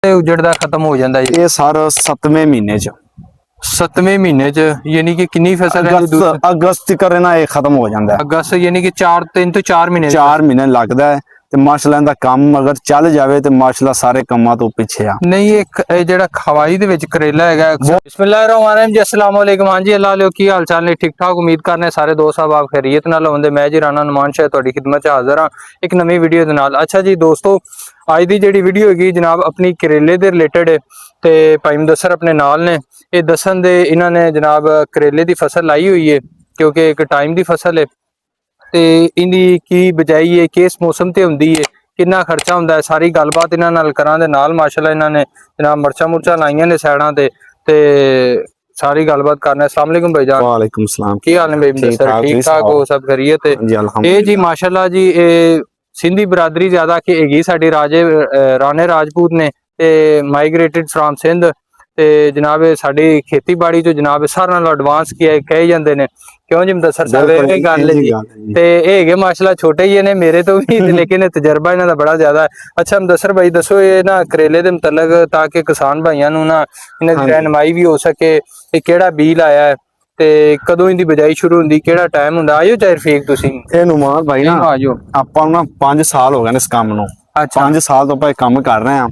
ਉਜੜਦਾ ਖਤਮ ਹੋ ਜਾਂਦਾ ਜੀ? ਇਹ ਸਰ 7ਵੇਂ ਮਹੀਨੇ ਚ 7ਵੇਂ ਮਹੀਨੇ ਚ, ਯਾਨੀ ਕਿ ਕਿੰਨੀ ਫਸਲ ਹੈ ਜੀ? ਅਗਸਤ ਤੱਕ ਨਾ ਇਹ ਖਤਮ ਹੋ ਜਾਂਦਾ ਹੈ। ਅਗਸਤ ਯਾਨੀ ਕਿ 3 ਤੋਂ 4 ਮਹੀਨੇ 4 ਮਹੀਨੇ ਲੱਗਦਾ ਹੈ। ਤੇ ਮਾਸ਼ਾਅੱਲਾ ਦਾ ਕੰਮ ਅਗਰ ਚੱਲ ਜਾਵੇ ਤੇ ਮਾਸ਼ਾਅੱਲਾ ਸਾਰੇ ਕੰਮਾਂ ਤੋਂ ਪਿੱਛੇ ਆ ਨਹੀਂ। ਇਹ ਜਿਹੜਾ ਖਵਾਈ ਦੇ ਵਿੱਚ ਕਰੇਲਾ ਹੈਗਾ। ਬਿਸਮਿल्लाहिर्रहमानिर्रहीम जी, अस्सलाम वालेकुम। हाँ जी, अल्लाह वालेकुम। की हाल चाल ने? ठीक ठाक, उम्मीद करने सारे दोस्त साहब आप खैरियत नाल होंदे। मैं जी राना नुमान शाह तुहाडी खिदमत च हाज़र हां एक नवी वीडियो दे नाल। अच्छा जी दोस्तों, अज दी जिहड़ी वीडियो हैगी जनाब अपनी करेले दे रिलेटेड है ते भाई मुदस्सर अपने नाल ने। ये दसन दे इन्हां ने जनाब करेले दी फसल लाई हुई है क्योंकि एक टाइम दी फसल है ते इहदी की बिजाई है, किस मौसम ते हुंदी है, कितना खर्चा होंदा है, सारी गलबात इन्हां नाल करां दे नाल। माशाअल्लाह इन्हां ने जनाब मर्चा मुर्चा लाइयां ने साइडां ते सारी गलबात करना। अस्सलाम वालेकुम भाईजान। वालेकुम सलाम। की हाल है भाई मुदस्सर? ठीक ठाक हो? सब खैरियत है जी? जी माशाअल्लाह जी। सिंधी बरादरी ज्यादा की हैगी साडी राणे राजपूत ने ते माइग्रेटेड फ्रॉम सिंध ते जनाब साडी खेतीबाड़ी जो जनाब सारे नालों एडवांस कहे जांदे ने। क्यों जी मुदस्सर साहब? ये गल जी ते ये माशाअल्लाह छोटे ही ने मेरे तो भी लेकिन तजर्बा इन्हां दा बड़ा ज्यादा है। अच्छा मुदस्सर भाई दसो ये ना करेले दे मुतलक ताकि किसान भाइयां नूं ना इन्हां दी रहनुमाई भी हो सके। ये केड़ा बीज लाया है ते कदों इहदी बिजाई शुरू हुंदी, केड़ा टाइम हुंदा? आयो चाहे रफीक तुसीं ਇਹ ਨੁਮਾਨ ਭਾਈ ਨਾ ਆਪਾਂ ਨੂੰ 5 ਸਾਲ ਹੋ ਗਏ ਨੇ ਇਸ ਕੰਮ ਨੂੰ। 5 ਸਾਲ ਤੋਂ ਆਪਾਂ ਇਹ ਕੰਮ ਕਰ ਰਹੇ ਹਾਂ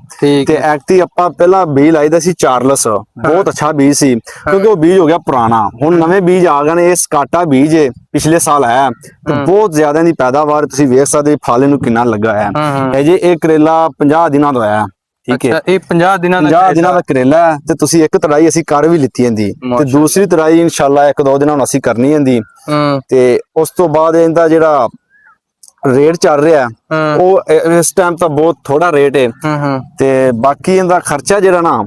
ਤੇ ਐਕਟੀ ਆਪਾਂ ਪਹਿਲਾਂ ਬੀਜ ਲਾਈਦਾ ਸੀ ਚਾਰਲਸ। ਬਹੁਤ ਅੱਛਾ ਬੀਜ ਸੀ ਕਿਉਂਕਿ ਉਹ ਬੀਜ ਹੋ ਗਿਆ ਪੁਰਾਣਾ। ਹੁਣ ਨਵੇਂ ਬੀਜ ਆ ਗਏ ਨੇ। ਇਹ ਸਕਾਟਾ ਬੀਜ ਹੈ, ਪਿਛਲੇ ਸਾਲ ਆਇਆ ਤੇ ਬਹੁਤ ਜ਼ਿਆਦਾ ਦੀ ਪੈਦਾਵਾਰ ਤੁਸੀਂ ਵੇਖ ਸਕਦੇ ਫਲ ਨੂੰ ਕਿੰਨਾ ਲੱਗਾ ਹੈ। ਇਹ ਜੇ ਇਹ ਕਰੇਲਾ 50 ਦਿਨਾਂ ਤੋਂ ਆਇਆ। ਠੀਕ ਹੈ, ਇਹ 50 ਦਿਨਾਂ ਦਾ ਕਰੇਲਾ ਹੈ ਤੇ ਤੁਸੀਂ ਇੱਕ ਤੜਾਈ ਅਸੀਂ ਕਰ ਵੀ ਲਿੱਤੀ ਜਾਂਦੀ ਤੇ ਦੂਸਰੀ ਤੜਾਈ ਇਨਸ਼ਾਅੱਲਾ 1-2 ਦਿਨਾਂ ਨੂੰ ਅਸੀਂ ਕਰਨੀ ਜਾਂਦੀ। ਤੇ ਉਸ ਤੋਂ ਬਾਅਦ ਇਹਦਾ ਜਿਹੜਾ ਰੇਟ ਚੱਲ ਰਿਹਾ ਉਹ ਇਸ ਟਾਈਮ ਤਾਂ ਬਹੁਤ ਥੋੜਾ ਰੇਟ ਹੈ ਤੇ ਬਾਕੀ ਇਹਦਾ ਖਰਚਾ ਜਿਹੜਾ ਨਾ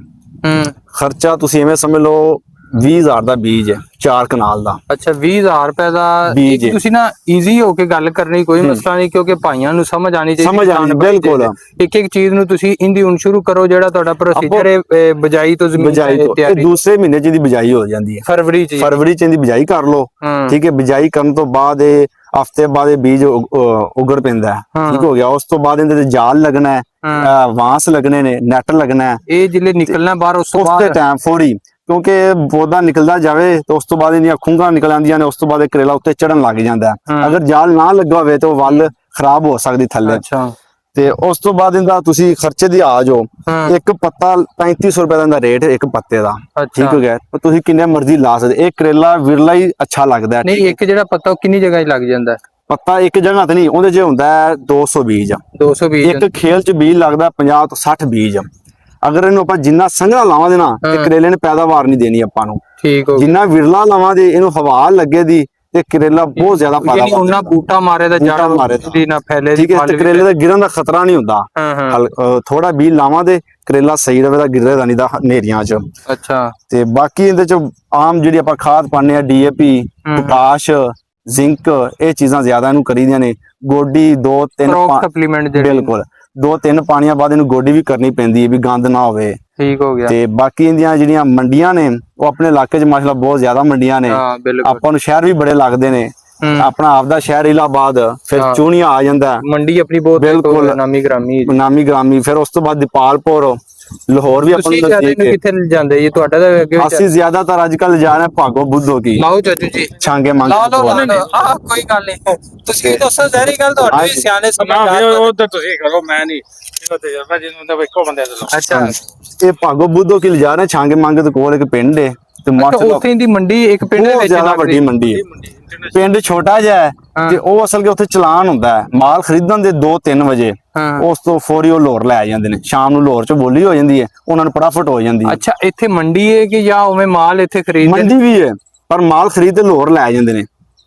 ਖਰਚਾ ਤੁਸੀਂ ਐਵੇਂ ਸਮਝ ਲਓ 20,000 ਦਾ ਬੀਜ ਹੈ 4 ਕਨਾਲ ਦਾ। ਅੱਛਾ 20,000 ਰੁਪਏ ਦਾ ਬੀਜ। ਤੁਸੀਂ ਨਾ ਈਜ਼ੀ ਹੋ ਕੇ ਗੱਲ ਕਰਨੀ, ਕੋਈ ਮਸਲਾ ਨਹੀਂ ਕਿਉਂਕਿ ਭਾਈਆਂ ਨੂੰ ਸਮਝ ਆਣੀ ਚਾਹੀਦੀ। ਸਮਝ ਆਣੀ ਬਿਲਕੁਲ। ਇੱਕ ਚੀਜ਼ ਨੂੰ ਤੁਸੀਂ ਇੰਦੀ ਹੁਣ ਸ਼ੁਰੂ ਕਰੋ ਜਿਹੜਾ ਤੁਹਾਡਾ ਪ੍ਰੋਸੀਜਰ ਹੈ ਬਿਜਾਈ ਤੋਂ ਜ਼ਮੀਨ ਤਿਆਰੀ। ਦੂਸਰੇ ਮਹੀਨੇ ਚ ਦੀ ਬਿਜਾਈ ਹੋ ਜਾਂਦੀ ਹੈ। ਫਰਵਰੀ ਚ ਇਹਦੀ ਬਿਜਾਈ ਕਰ ਲਓ। ਠੀਕ ਹੈ, ਬਿਜਾਈ ਕਰਨ ਤੋਂ ਬਾਅਦ ਇਹ ਹਫਤੇ ਬਾਅਦ ਇਹ ਬੀਜ ਉਗੜ ਪੈਂਦਾ। ਠੀਕ ਹੋ ਗਿਆ। ਉਸ ਤੋਂ ਬਾਅਦ ਇਹਦੇ ਤੇ ਜਾਲ ਲੱਗਣਾ ਹੈ, ਵਾਂਸ ਲੱਗਣੇ ਨੇ, ਨੈਟ ਲੱਗਣਾ ਹੈ। ਇਹ ਜਿਲੇ ਨਿਕਲਣਾ ਬਾਹਰ ਉਸ ਤੋਂ ਬਾਅਦ ਟਾਈਮ ਫੋੜੀ ਕਿਉਂਕਿ ਪੌਦਾ ਨਿਕਲਦਾ ਜਾਵੇ ਤੇ ਉਸ ਤੋਂ ਬਾਅਦ ਇਹਦੀਆਂ ਖੁੰਗਾਂ ਨਿਕਲ ਆਉਂਦੀਆਂ ਨੇ। ਉਸ ਤੋਂ ਬਾਅਦ ਕਰੇਲਾ ਉੱਤੇ ਚੜਨ ਲੱਗ ਜਾਂਦਾ। ਅਗਰ ਜਾਲ ਨਾ ਲੱਗਾ ਹੋਵੇ ਤਾਂ ਉਹ ਵੱਲ ਖਰਾਬ ਹੋ ਸਕਦੀ ਥੱਲੇ। ਤੇ ਉਸ ਤੋਂ ਬਾਅਦ ਇਹਦਾ ਤੁਸੀਂ ਖਰਚੇ ਦੀ ਆ ਜਾਓ। ਇੱਕ ਪੱਤਾ 3500 ਰੁਪਏ ਦਾ ਰੇਟ ਇੱਕ ਪੱਤੇ ਦਾ। ਠੀਕ ਹੋ ਗਿਆ। ਤੁਸੀਂ ਕਿੰਨੇ ਮਰਜ਼ੀ ਲਾ ਸਕਦੇ। ਇਹ ਕਰੇਲਾ ਵਿਰਲਾ ਹੀ ਅੱਛਾ ਲੱਗਦਾ। ਨਹੀਂ ਇੱਕ ਜਿਹੜਾ ਪੱਤਾ ਕਿੰਨੀ ਜਗ੍ਹਾ ਲੱਗ ਜਾਂਦਾ? ਪੱਤਾ ਇੱਕ ਜਗ੍ਹਾ ਤੇ ਨਹੀਂ, ਉਹਦੇ 'ਚ ਹੁੰਦਾ 200 ਬੀਜ। 200 ਬੀਜ ਇੱਕ ਖੇਲ 'ਚ ਬੀਜ ਲੱਗਦਾ 50 ਤੋਂ 60 ਬੀਜ। ਅਗਰ ਇਹਨੂੰ ਆਪਾਂ ਜਿੰਨਾ ਸੰਘਣਾ ਲਾਵਾਂਗੇ ਨਾ ਤੇ ਕਰੇਲੇ ਨੇ ਪੈਦਾਵਾਰ ਨਹੀਂ ਦੇਣੀ ਆਪਾਂ ਨੂੰ। ਠੀਕ ਹੋ। ਜਿੰਨਾ ਵਿਰਲਾ ਲਾਵਾਂਗੇ ਇਹਨੂੰ ਹਵਾ ਲੱਗੇ ਦੀ ਤੇ ਕਰੇਲਾ ਬਹੁਤ ਜ਼ਿਆਦਾ ਪੈਦਾਵਾਰ। ਉਹਨਾਂ ਬੂਟਾ ਮਾਰੇ ਦਾ ਜੜ ਦੀ ਨਾ ਫੈਲੇ। ਠੀਕ ਹੈ, ਤੇ ਕਰੇਲੇ ਦਾ ਗਿਰਨ ਦਾ ਖਤਰਾ ਨਹੀਂ ਹੁੰਦਾ। ਥੋੜਾ ਬੀਜ ਲਾਵਾਂ ਦੇ ਕਰੇਲਾ ਸਹੀ ਰਵੇ ਦਾ ਗਿਰੇ ਦਾ ਨਹੀਂ ਦਾ ਹਨੇਰੀਆਂ 'ਚ। ਅੱਛਾ। ਤੇ ਬਾਕੀ ਇਹਦੇ 'ਚ ਆਮ ਜਿਹੜੀ ਆਪਾਂ ਖਾਦ ਪਾਉਂਦੇ ਆ DAP, ਪੋਟਾਸ਼, ਜ਼ਿੰਕ, ਇਹ ਚੀਜ਼ਾਂ ਜ਼ਿਆਦਾ ਇਹਨੂੰ ਕਰੀਦੀਆਂ ਨੇ। ਗੋਡੀ 2-3 ਸਪਲੀਮੈਂਟ ਬਿਲਕੁਲ 2-3 ਪਾਣੀਆਂ ਬਾਅਦ ਇਹਨੂੰ ਗੋਡੀ ਵੀ ਕਰਨੀ ਪੈਂਦੀ ਹੈ ਵੀ ਗੰਦ ਨਾ ਹੋਵੇ। ਠੀਕ ਹੋ ਗਿਆ। ਤੇ ਬਾਕੀ ਇਹਦੀਆਂ ਜਿਹੜੀਆਂ ਮੰਡੀਆਂ ਨੇ ਉਹ ਆਪਣੇ ਇਲਾਕੇ 'ਚ ਮਾਸ਼ਾਅੱਲਾ ਬਹੁਤ ਜ਼ਿਆਦਾ ਮੰਡੀਆਂ ਨੇ। ਆਪਾਂ ਨੂੰ ਸ਼ਹਿਰ ਵੀ ਬੜੇ ਲੱਗਦੇ ਨੇ। ਆਪਣਾ ਆਪਦਾ ਸ਼ਹਿਰ ਇਲਾਹਾਬਾਦ, ਫਿਰ ਚੂਣੀਆਂ ਆ ਜਾਂਦਾ ਮੰਡੀ ਆਪਣੀ ਬਹੁਤ ਬਿਲਕੁਲ ਨਾਮੀ ਗ੍ਰਾਮੀ। ਫਿਰ ਉਸ ਤੋਂ ਬਾਅਦ ਦੀਪਾਲਪੁਰ, ਲਾਹੌਰ ਵੀ ਆਪਾਂ ਨੂੰ ਕਿੱਥੇ ਜਾਂਦੇ ਜੀ ਤੁਹਾਡਾ? ਅਸੀਂ ਜ਼ਿਆਦਾਤਰ ਅੱਜ ਕੱਲ ਜਾ ਰਹੇ ਭਾਗੋ ਬੁੱਧੋ ਕੀ। ਲਾਓ ਚਾਚੂ ਜੀ ਛਾਂਗੇ ਮੰਗ ਕੋਈ ਗੱਲ ਨਹੀਂ। ਤੁਸੀਂ ਦੱਸੋ ਜ਼ਹਿਰੀ ਗੱਲ ਤੁਹਾਡੇ ਵੀ ਸਿਆਣੇ ਸਮਝਦਾਰ ਉਹ ਤਾਂ ਤੁਸੀਂ ਕਰੋ, ਮੈਂ ਨਹੀਂ ਤਜਰਬਾ ਜਿਹਨੂੰ ਤਾਂ ਇੱਕੋ ਬੰਦੇ ਦਾ। ਅੱਛਾ, ਇਹ ਭਾਗੋ ਬੁੱਧੋ ਕੀ ਲਿਜਾ ਰਹੇ ਛਾਂਗੇ ਮੰਗ ਦੇ ਕੋਲ ਇੱਕ ਪਿੰਡ ਹੈ ਤੇ ਮਾਸ਼ਾਅੱਲਾ ਉੱਥੇ ਦੀ ਮੰਡੀ ਇੱਕ ਪਿੰਡ ਦੇ ਵਿੱਚ ਜ਼ਿਆਦਾ ਵੱਡੀ ਮੰਡੀ ਹੈ। ਪਿੰਡ ਛੋਟਾ ਜਿਹਾ ਹੈ ਤੇ ਉਹ ਅਸਲ ਕੇ ਉੱਥੇ ਚਲਾਨ ਹੁੰਦਾ ਹੈ। ਮਾਲ ਖਰੀਦਣ ਦੇ 2-3 ਵਜੇ ਉਸ ਤੋਂ ਫੌਰੀ ਉਹ ਲਾਹੌਰ ਲੈ ਜਾਂਦੇ ਨੇ। ਸ਼ਾਮ ਨੂੰ ਲਾਹੌਰ 'ਚ ਬੋਲੀ ਹੋ ਜਾਂਦੀ ਹੈ, ਉਹਨਾਂ ਨੂੰ ਪ੍ਰੋਫਿਟ ਹੋ ਜਾਂਦੀ ਹੈ। ਅੱਛਾ, ਇੱਥੇ ਮੰਡੀ ਹੈ ਕਿ ਜਾਂ ਉਵੇਂ ਮਾਲ ਇੱਥੇ ਖਰੀਦ? ਮੰਡੀ ਵੀ ਹੈ ਪਰ ਮਾਲ ਖਰੀਦ ਤੇ ਲਾਹੌਰ ਲੈ ਜਾਂਦੇ ਨੇ।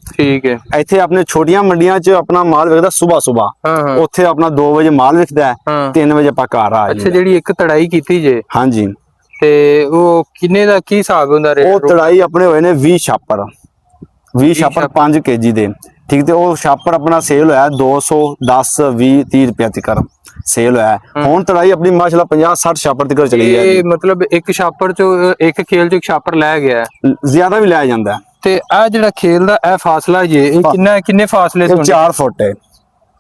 ਠੀਕ ਹੈ। ਇੱਥੇ ਆਪਣੇ ਛੋਟੀਆਂ ਮੰਡੀਆਂ 'ਚ ਆਪਣਾ ਮਾਲ ਵਿਕਦਾ ਸੁਬਾਹ। ਉੱਥੇ ਆਪਣਾ 2 ਵਜੇ ਮਾਲ ਵਿਕਦਾ ਹੈ, 3 ਵਜੇ ਆਪਾਂ ਘਰ ਆ ਜਾਂਦੇ। ਅੱਛਾ, ਜਿਹੜੀ ਇੱਕ ਤੜਾਈ ਕੀਤੀ ਜੇ? ਹਾਂਜੀ। ਤੇ ਉਹ ਕਿੰਨੇ ਦਾ ਕੀ ਹਿਸਾਬ ਹੁੰਦਾ ਰੇਟ? ਉਹ ਤੜਾਈ ਆਪਣੇ ਹੋਏ ਨੇ 20 ਛਾਪਰ 5 kg ਦੇ। ਠੀਕ, ਤੇ ਉਹ ਛਾਪਰ ਆਪਣਾ ਸੇਲ ਹੋਇਆ 200, 10, 20, 30 ਰੁਪਏ ਤੱਕ ਸੇਲ ਹੋਇਆ। ਹੁਣ ਤੜਾਈ ਆਪਣੀ ਮਾਸ਼ਾਅੱਲਾ 50-60 ਛਾਪਰ ਤੱਕ ਚਲੀ ਜਾਂਦੀ। ਮਤਲਬ ਇੱਕ ਛਾਪਰ 'ਚ ਇੱਕ ਖੇਲ 'ਚ ਇੱਕ ਛਾਪਰ ਲੈ ਗਿਆ, ਜ਼ਿਆਦਾ ਵੀ ਲੈ ਜਾਂਦਾ। ਤੇ ਇਹ ਜਿਹੜਾ ਖੇਲ ਦਾ ਇਹ ਫਾਸਲਾ ਜੇ ਇਹ ਕਿੰਨੇ ਫਾਸਲੇ ਤੋਂ? 4 ਫੁੱਟ ਹੈ।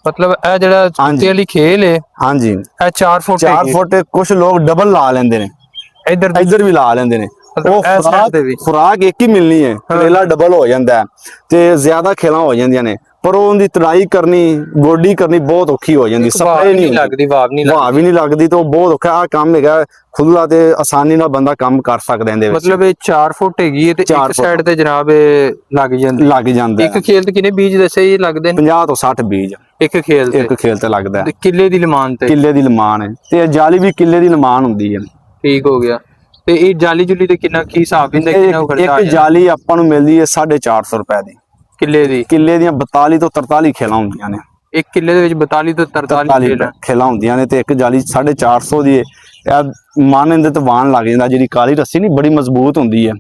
ਮਤਲਬ ਇਹ ਜਿਹੜਾ ਚਿੱਟੇ ਵਾਲੀ ਖੇਲ ਹੈ ਹਾਂਜੀ ਇਹ 4 ਫੁੱਟ 4 ਫੁੱਟ ਕੁਝ ਲੋਕ ਡਬਲ ਲਾ ਲੈਂਦੇ ਨੇ, ਇੱਧਰ ਵੀ ਲਾ ਲੈਂਦੇ ਨੇ। ਉਹ ਖੁਰਾਕ ਇੱਕ ਹੀ ਮਿਲਣੀ ਹੈ, ਕਰੇਲਾ ਡਬਲ ਹੋ ਜਾਂਦਾ ਹੈ ਤੇ ਜ਼ਿਆਦਾ ਖੇਲਾਂ ਹੋ ਜਾਂਦੀਆਂ ਨੇ, ਪਰ ਉਹਦੀ ਤੜਾਈ ਕਰਨੀ, ਗੋਡੀ ਕਰਨੀ ਬਹੁਤ ਔਖੀ ਹੋ ਜਾਂਦੀ, ਸਪਰੇ ਨਹੀਂ ਲੱਗਦੀ, ਵਾਹ ਵੀ ਨਹੀਂ ਲੱਗਦੀ, ਤਾਂ ਬਹੁਤ ਔਖਾ ਆ ਕੰਮ ਹੈਗਾ। ਖੁੱਲਾ ਤੇ ਆਸਾਨੀ ਨਾਲ ਬੰਦਾ ਕੰਮ ਕਰ ਸਕਦਾ ਇਹਦੇ ਵਿੱਚ। ਮਤਲਬ ਇਹ 4 ਫੁੱਟ ਹੈਗੀ ਹੈ ਤੇ ਇੱਕ ਸਾਈਡ ਤੇ ਜਨਾਬ ਲੱਗ ਜਾਂਦਾ। ਇੱਕ ਖੇਲ ਤੇ ਕਿੰਨੇ ਬੀਜ ਦੱਸੇ ਜੀ ਲੱਗਦੇ ਨੇ? 50 ਤੋਂ 60 ਬੀਜ ਇੱਕ ਖੇਲ ਤੇ ਲੱਗਦਾ। ਕਿੱਲੇ ਦੀ ਲਮਾਨ ਤੇ? ਕਿੱਲੇ ਦੀ ਲਮਾਨ ਹੈ, ਤੇ ਜਾਲੀ ਵੀ ਕਿੱਲੇ ਦੀ ਲਮਾਨ ਹੁੰਦੀ ਹੈ। ਠੀਕ ਹੋ ਗਿਆ। ਤੇ ਇਹ ਜਾਲੀ ਜੁਲੀ ਤੇ ਕਿੰਨਾ ਕੀ ਹਿਸਾਬ ਹੁੰਦਾ, ਕਿੰਨਾ ਖਰਚਾ? ਇੱਕ ਜਾਲੀ ਆਪਾਂ ਨੂੰ ਮਿਲਦੀ ਹੈ 450 ਰੁਪਏ ਦੀ ਕਿੱਲੇ ਦੀ। ਕਿੱਲੇ ਦੀਆਂ 42 ਤੋਂ 43 ਖੇਲਾਂ ਹੁੰਦੀਆਂ ਨੇ। ਇੱਕ ਕਿੱਲੇ ਦੇ ਵਿੱਚ 42 ਤੋਂ 43 ਖੇਲਾਂ ਹੁੰਦੀਆਂ ਨੇ, ਤੇ ਇੱਕ ਜਾਲੀ 450 ਦੀ ਹੈ। ਮਨ ਇਹਦੇ ਤੇ ਵਾਣ ਲੱਗ ਜਾਂਦਾ, ਜਿਹੜੀ ਕਾਲੀ ਰੱਸੀ ਨਹੀਂ ਬੜੀ ਮਜ਼ਬੂਤ ਹੁੰਦੀ ਹੈ,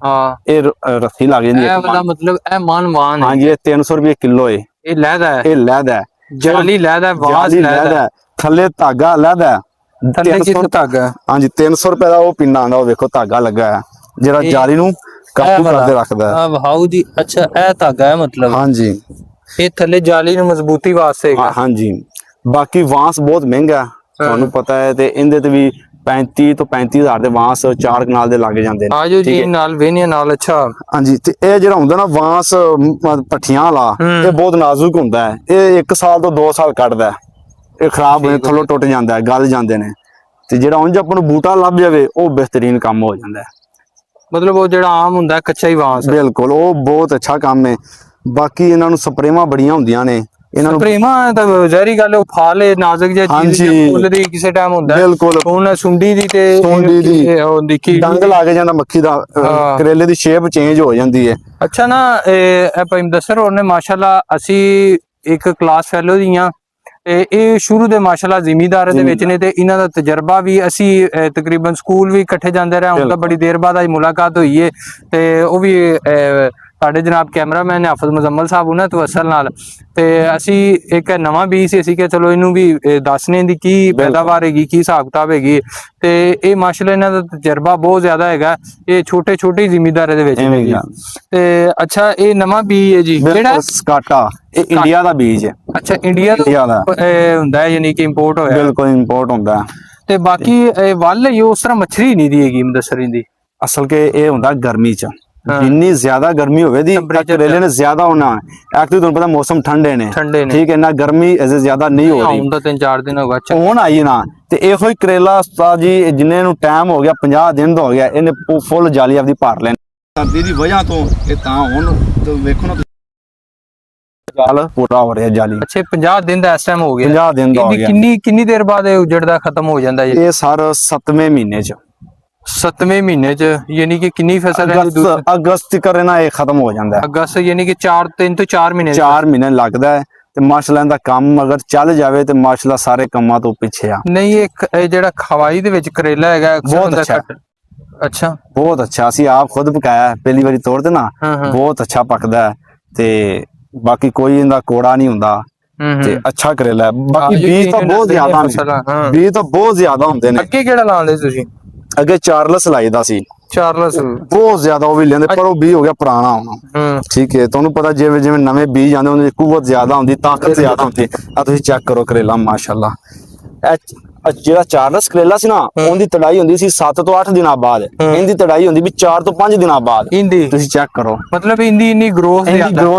ਇਹ ਰੱਸੀ ਲੱਗ ਜਾਂਦੀ ਹੈ। ਇਹਦਾ ਮਤਲਬ ਇਹ ਵਾਣ ਹਾਂਜੀ, ਇਹ 300 ਰੁਪਏ ਕਿਲੋ ਹੈ। ਇਹ ਲਹਿਦਾ ਹੈ, ਇਹ ਲਹਿਦਾ ਹੈ, ਜਾਲੀ ਲਹਿਦਾ, ਵਾਸ ਲਹਿਦਾ, ਥੱਲੇ ਧਾਗਾ ਲਹਿਦਾ। ਧਾਗਾ ਹਾਂਜੀ 300 ਰੁਪਏ ਦਾ ਉਹ ਪਿੰਨਾ ਆਉਂਦਾ, ਉਹ ਵੇਖੋ ਧਾਗਾ ਲੱਗਾ ਹੈ ਜਿਹੜਾ ਜਾਲੀ ਨੂੰ ਕਾਬੂ ਕਰਦੇ ਰੱਖਦਾ ਹੈ। ਵਾਓ ਜੀ, ਅੱਛਾ ਇਹ ਧਾਗਾ ਹੈ ਮਤਲਬ। ਹਾਂਜੀ, ਇਹ ਥੱਲੇ ਜਾਲੀ ਨੂੰ ਮਜ਼ਬੂਤੀ ਵਾਸਤੇ ਹੈਗਾ। ਹਾਂਜੀ, ਬਾਕੀ ਵਾਂਸ ਬਹੁਤ ਮਹਿੰਗਾ ਤੁਹਾਨੂੰ ਪਤਾ ਹੈ, ਤੇ ਇਹਦੇ ਤੇ ਵੀ 35 ਤੋਂ 35,000 ਦੇ ਵਾਂਸ 4 ਕਨਾਲ ਦੇ ਲੱਗ ਜਾਂਦੇ ਨੇ। ਆਜੋ ਜੀ ਨਾਲ ਵੇਨੀਆਂ ਨਾਲ। ਅੱਛਾ ਹਾਂਜੀ, ਤੇ ਇਹ ਜਿਹੜਾ ਹੁੰਦਾ ਨਾ ਵਾਂਸ ਪੱਠੀਆਂ ਵਾਲਾ, ਇਹ ਬਹੁਤ ਨਾਜ਼ੁਕ ਹੁੰਦਾ ਹੈ। ਇਹ 1 ਸਾਲ ਤੋਂ 2 ਸਾਲ ਕੱਢਦਾ, ਇਹ ਖਰਾਬ ਹੋ ਥੱਲੋਂ ਟੁੱਟ ਜਾਂਦਾ ਹੈ, ਗਲ ਜਾਂਦੇ ਨੇ। ਤੇ ਜਿਹੜਾ ਉਂਝ ਆਪਾਂ ਨੂੰ ਬੂਟਾ ਲੱਭ ਜਾਵੇ ਉਹ ਬਿਹਤਰੀਨ ਕੰਮ ਹੋ ਜਾਂਦਾ ਹੈ। ਮਤਲਬ ਉਹ ਜਿਹੜਾ ਆਮ ਹੁੰਦਾ ਕੱਚਾ ਹੀ ਵਾਂਸ, ਬਿਲਕੁਲ ਉਹ ਬਹੁਤ ਅੱਛਾ ਕੰਮ ਹੈ। ਬਾਕੀ ਇਹਨਾਂ ਨੂੰ ਸਪਰੇਵਾਂ ਬੜੀਆਂ ਹੁੰਦੀਆਂ ਨੇ, ਇਹਨਾਂ ਨੂੰ ਸਪਰੇਵਾਂ ਤਾਂ ਜ਼ਹਿਰੀ ਗੱਲ, ਉਹ ਫਾਲੇ ਨਾਜ਼ੁਕ ਜਿਹਾ ਚੀਜ਼ ਫੁੱਲ ਦੀ ਕਿਸੇ ਟਾਈਮ ਹੁੰਦਾ। ਬਿਲਕੁਲ ਹੁਣ ਸੁੰਡੀ ਦੀ ਤੇ ਦੀ ਡੰਗ ਲਾ ਕੇ ਜਾਂਦਾ ਮੱਖੀ ਦਾ, ਕਰੇਲੇ ਦੀ ਸ਼ੇਪ ਚੇਂਜ ਹੋ ਜਾਂਦੀ ਹੈ। ਅੱਛਾ ਨਾ, ਇਹ ਭਾਈ ਮੁਦੱਸਰ ਹੋਰ ਨੇ ਮਾਸ਼ਾਅੱਲਾ, ਅਸੀਂ ਇੱਕ ਕਲਾਸ ਫੈਲੋ ਦੀਆਂ, ਇਹ ਸ਼ੁਰੂ ਦੇ ਮਾਸ਼ਾਅੱਲਾ ਜ਼ਿਮੀਦਾਰ ਦੇ ਵਿੱਚ ਨੇ, ਤੇ ਇਹਨਾਂ ਦਾ ਤਜਰਬਾ ਵੀ ਅਸੀਂ ਤਕਰੀਬਨ ਸਕੂਲ ਵੀ ਇਕੱਠੇ ਜਾਂਦੇ ਰਹੇ। ਹੁਣ ਤਾਂ ਬੜੀ ਦੇਰ ਬਾਅਦ ਅੱਜ ਮੁਲਾਕਾਤ ਹੋਈ ਹੈ, ਤੇ ਉਹ ਵੀ ਸਾਡੇ ਜਨਾਬ ਕੈਮਰਾਮੈਨ ਹਾਫਿਜ਼ ਮੁਜ਼ੰਮਲ ਸਾਹਿਬ ਉਹਨਾਂ ਤੋਂ ਅਸਲ ਨਾਲ। ਤੇ ਅਸੀਂ ਇੱਕ ਨਵਾਂ ਬੀਜ ਸੀ, ਅਸੀਂ ਕਿ ਚਲੋ ਇਹਨੂੰ ਵੀ ਦੱਸਣੇ ਦੀ ਕੀ ਪੈਦਾਵਾਰ ਹੈਗੀ, ਕੀ ਹਿਸਾਬ ਕਿਤਾਬ ਹੈਗੀ। ਤੇ ਇਹ ਮਾਸ਼ਾਅੱਲਾ ਇਹਨਾਂ ਦਾ ਤਜਰਬਾ ਬਹੁਤ ਜ਼ਿਆਦਾ ਹੈਗਾ, ਇਹ ਛੋਟੇ ਜ਼ਿਮੀਦਾਰਾਂ ਦੇ ਵਿੱਚ ਹੈਗੀ। ਤੇ ਅੱਛਾ, ਇਹ ਨਵਾਂ ਬੀਜ ਹੈ ਜੀ ਜਿਹੜਾ ਸਕਾਟਾ, ਇਹ ਇੰਡੀਆ ਦਾ ਬੀਜ ਹੈ। ਅੱਛਾ, ਇੰਡੀਆ ਦਾ ਹੁੰਦਾ ਹੈ, ਯਾਨੀ ਕਿ ਇੰਪੋਰਟ ਹੋਇਆ? ਬਿਲਕੁਲ ਇੰਪੋਰਟ ਹੁੰਦਾ। ਤੇ ਬਾਕੀ ਵੱਲ ਉਸ ਤਰ੍ਹਾਂ ਮੱਛਰੀ ਨਹੀਂ ਦੀ ਹੈਗੀ ਮੁਦੱਸਰ ਦੀ। ਅਸਲ ਕਿ ਇਹ ਹੁੰਦਾ ਗਰਮੀ ਚ, ਜਿੰਨੀ ਜ਼ਿਆਦਾ ਗਰਮੀ ਹੋਵੇ ਦੀ ਕਰੇਲੇ ਨੇ ਜ਼ਿਆਦਾ ਹੋਣਾ। ਐਕਚੁਅਲੀ ਤੁਹਾਨੂੰ ਪਤਾ ਮੌਸਮ ਠੰਡੇ ਨੇ, ਠੀਕ ਹੈ ਨਾ, ਗਰਮੀ ਐਸੇ ਜ਼ਿਆਦਾ ਨਹੀਂ ਹੋ ਰਹੀ। ਹੁਣ ਤਾਂ 3-4 ਦਿਨ ਹੋ ਗਏ ਹੁਣ ਆਈ ਨਾ, ਤੇ ਇਹੋ ਹੀ ਕਰੇਲਾ ਉਸਤਾਦ ਜੀ ਜਿੰਨੇ ਨੂੰ ਟਾਈਮ ਹੋ ਗਿਆ 50 ਦਿਨ ਦਾ ਹੋ ਗਿਆ, ਇਹਨੇ ਫੁੱਲ ਜਾਲੀ ਆਪਦੀ ਭਰ ਲੈਣੀ ਸਰਦੀ ਦੀ ਵਜ੍ਹਾ ਤੋਂ। ਇਹ ਤਾਂ ਹੁਣ ਵੇਖੋ ਨਾ ਜਾਲ ਪੂਰਾ ਹੋ ਰਿਹਾ ਜਾਲੀ। ਅੱਛਾ, 50 ਦਿਨ ਦਾ ਇਸ ਟਾਈਮ ਹੋ ਗਿਆ? 50 ਦਿਨ ਦਾ ਹੋ ਗਿਆ। ਕਿੰਨੀ ਦੇਰ ਬਾਅਦ ਇਹ ਉਜੜਦਾ ਖਤਮ ਹੋ ਜਾਂਦਾ? ਇਹ ਸਰ 7ਵੇਂ ਮਹੀਨੇ ਚ। 7ਵੇਂ ਮਹੀਨੇ ਚ, ਯਾਨੀ ਕਿ ਕਿੰਨੀ ਫਸਲ ਹੈ? ਅਗਸਤ ਕਰਨਾ ਇਹ ਖਤਮ ਹੋ ਜਾਂਦਾ ਹੈ। ਅਗਸਤ ਯਾਨੀ ਕਿ 3 ਤੋਂ 4 ਮਹੀਨੇ। 4 ਮਹੀਨੇ ਲੱਗਦਾ ਹੈ। ਤੇ ਮਾਸ਼ਾਅੱਲਾ ਦਾ ਕੰਮ ਅਗਰ ਚੱਲ ਜਾਵੇ ਤੇ ਮਾਸ਼ਾਅੱਲਾ ਸਾਰੇ ਕੰਮਾਂ ਤੋਂ ਪਿੱਛੇ ਆ। ਨਹੀਂ, ਇਹ ਜਿਹੜਾ ਖਵਾਈ ਦੇ ਵਿੱਚ ਕਰੇਲਾ ਹੈਗਾ ਬਹੁਤ ਅੱਛਾ। ਅੱਛਾ, ਬਹੁਤ ਅੱਛਾ, ਅਸੀਂ ਆਪ ਖੁਦ ਪਕਾਇਆ ਪਹਿਲੀ ਵਾਰੀ ਤੋੜ ਤੇ ਨਾ, ਬਹੁਤ ਅੱਛਾ ਪੱਕਦਾ ਹੈ। ਤੇ ਬਾਕੀ ਕੋਈ ਇਹਦਾ ਕੋੜਾ ਨਹੀਂ ਹੁੰਦਾ, ਤੇ ਅੱਛਾ ਕਰੇਲਾ। ਬਾਕੀ ਬੀਜ ਤਾਂ ਬਹੁਤ ਜ਼ਿਆਦਾ ਹੁੰਦੇ ਨੇ। ਅੱਗੇ ਕਿਹੜਾ ਲਾਉਂਦੇ ਤੁਸੀਂ? ਅੱਗੇ ਚਾਰਲਸ ਲਾਈਦਾ ਸੀ। ਚਾਰਲਸ ਬਹੁਤ ਜ਼ਿਆਦਾ ਉਹ ਵੀ ਲੈਂਦੇ, ਪਰ ਉਹ ਬੀਜ ਹੋ ਗਿਆ ਪੁਰਾਣਾ ਹੁਣ। ਠੀਕ ਹੈ, ਤੁਹਾਨੂੰ ਪਤਾ ਜਿਵੇਂ ਜਿਵੇਂ ਨਵੇਂ ਬੀਜ ਆਉਂਦੇ ਉਹਨਾਂ ਦੀ ਕੂਵਤ ਜ਼ਿਆਦਾ ਹੁੰਦੀ, ਤਾਕਤ ਜ਼ਿਆਦਾ ਹੁੰਦੀ। ਆ ਤੁਸੀਂ ਚੈੱਕ ਕਰੋ ਕਰੇਲਾ ਮਾਸ਼ਾਅੱਲਾ। ਜਿਹੜਾ ਚਾਰਲਸ ਕਰੇਲਾ ਸੀ ਨਾ, ਉਹਦੀ ਤੜਾਈ ਹੁੰਦੀ ਸੀ 7 ਤੋਂ 8 ਦਿਨਾਂ ਬਾਅਦ, ਇਹਦੀ ਤੜਾਈ ਹੁੰਦੀ ਵੀ 4 ਤੋਂ 5 ਦਿਨਾਂ ਬਾਅਦ। ਤੁਸੀਂ ਚੈੱਕ ਕਰੋ, ਮਤਲਬ ਇੰਨੀ ਗਰੋਥ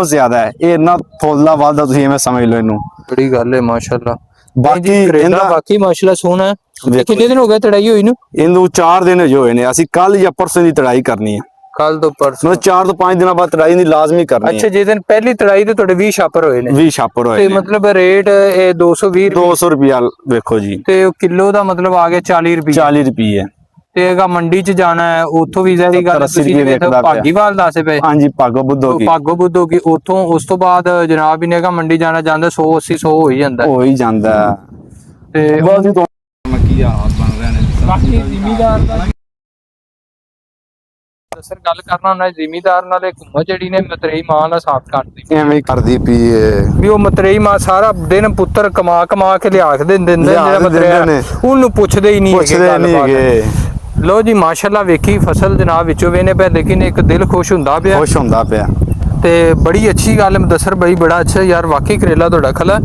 ਜ਼ਿਆਦਾ ਹੈ। ਇਹ ਇੰਨਾ ਫੁੱਲਦਾ ਵੱਧਦਾ, ਤੁਸੀਂ ਐਵੇਂ ਸਮਝ ਲਓ ਇਹਨੂੰ। ਬੜੀ ਗੱਲ ਹੈ ਮਾਸ਼ਾਅੱਲਾ। ਬਾਕੀ ਮਾਸ਼ਾਅੱਲਾ ਸੋਹਣਾ। ਕਿੰਨੇ ਦਿਨ ਹੋ ਗਏ ਤੜਾਈ ਹੋਈ ਨੂੰ? ਇਹਨੂੰ 4 ਦਿਨ ਹੋਏ ਨੇ। ਅਸੀਂ ਕੱਲ ਜਾਂ ਪਰਸੋਂ ਦੀ ਤੜਾਈ ਕਰਨੀ ਹੈ। ਕੱਲ ਤੋਂ ਪਰਸੋਂ, ਮਤਲਬ 4 ਤੋਂ 5 ਦਿਨਾਂ ਬਾਅਦ ਤੜਾਈ ਦੀ ਲਾਜ਼ਮੀ ਕਰਨੀ ਹੈ। ਅੱਛਾ, ਜੇ ਦਿਨ ਪਹਿਲੀ ਤੜਾਈ ਤੇ ਤੁਹਾਡੇ 20 ਛਾਪਰ ਹੋਏ ਨੇ? 20 ਛਾਪਰ ਹੋਏ ਤੇ ਮਤਲਬ ਰੇਟ ਇਹ 220 ਰੁਪਿਆ ਵੇਖੋ ਜੀ। ਤੇ ਕਿਲੋ ਦਾ ਮਤਲਬ ਆ ਗਿਆ 40 ਰੁਪਏ। 40 ਰੁਪਏ। ਤੇ ਅਗਾ ਮੰਡੀ ਚ ਜਾਣਾ ਹੈ, ਉੱਥੋਂ ਵੀ ਜ਼ਹਿਰੀ ਗੱਲ ਭਾਗੀਵਾਲ ਦੱਸੇ ਪਏ। ਹਾਂਜੀ, ਭਾਗੋ ਬੁੱਧੋ ਕੀ ਉੱਥੋਂ ਉਸ ਤੋਂ ਬਾਅਦ ਜਨਾਬ ਹੀ ਨੇਗਾ ਮੰਡੀ ਜਾਣਾ ਜਾਂਦਾ 100-80 ਹੋ ਹੀ ਜਾਂਦਾ। ਤੇ ਮੱਕੀ ਹਾਲਾਤ ਬਣ ਰਹੇ ਨੇ। ਬਾਕੀ ਜ਼ਿਮੀਦਾਰ ਦਾ ਸਰ ਗੱਲ ਕਰਨਾ ਹੁੰਦਾ, ਜ਼ਿਮੀਦਾਰ ਨਾਲ ਇੱਕ ਜਿਹੜੀ ਨੇ ਮਤਰੇਈ ਮਾਂ ਦਾ ਸਾਥ ਕਰਦੀ, ਐਵੇਂ ਕਰਦੀ ਪਈ ਵੀ ਉਹ ਮਤਰੇਈ ਮਾਂ ਸਾਰਾ ਦਿਨ ਪੁੱਤਰ ਕਮਾ ਕੇ ਲਿਆ ਕੇ ਦਿੰਦੇ ਜਿਹੜਾ ਮਤਰੇਆ ਉਹਨੂੰ ਪੁੱਛਦੇ ਹੀ ਨਹੀਂ ਹੈਗੇ। ਲੋ ਜੀ ਮਾਸ਼ਾਅੱਲਾ, ਵੇਖੀ ਫਸਲ ਜਨਾਬ ਵਿੱਚੋਂ ਵੇਨੇ ਪਿਆ, ਲੇਕਿਨ ਇੱਕ ਦਿਲ ਖੁਸ਼ ਹੁੰਦਾ ਪਿਆ। ਤੇ ਬੜੀ ਅੱਛੀ ਗੱਲ ਮੁਦੱਸਰ ਭਾਈ, ਬੜਾ ਅੱਛਾ ਯਾਰ, ਵਾਕਈ ਕਰੇਲਾ ਤੁਹਾਡਾ ਖਲਾ।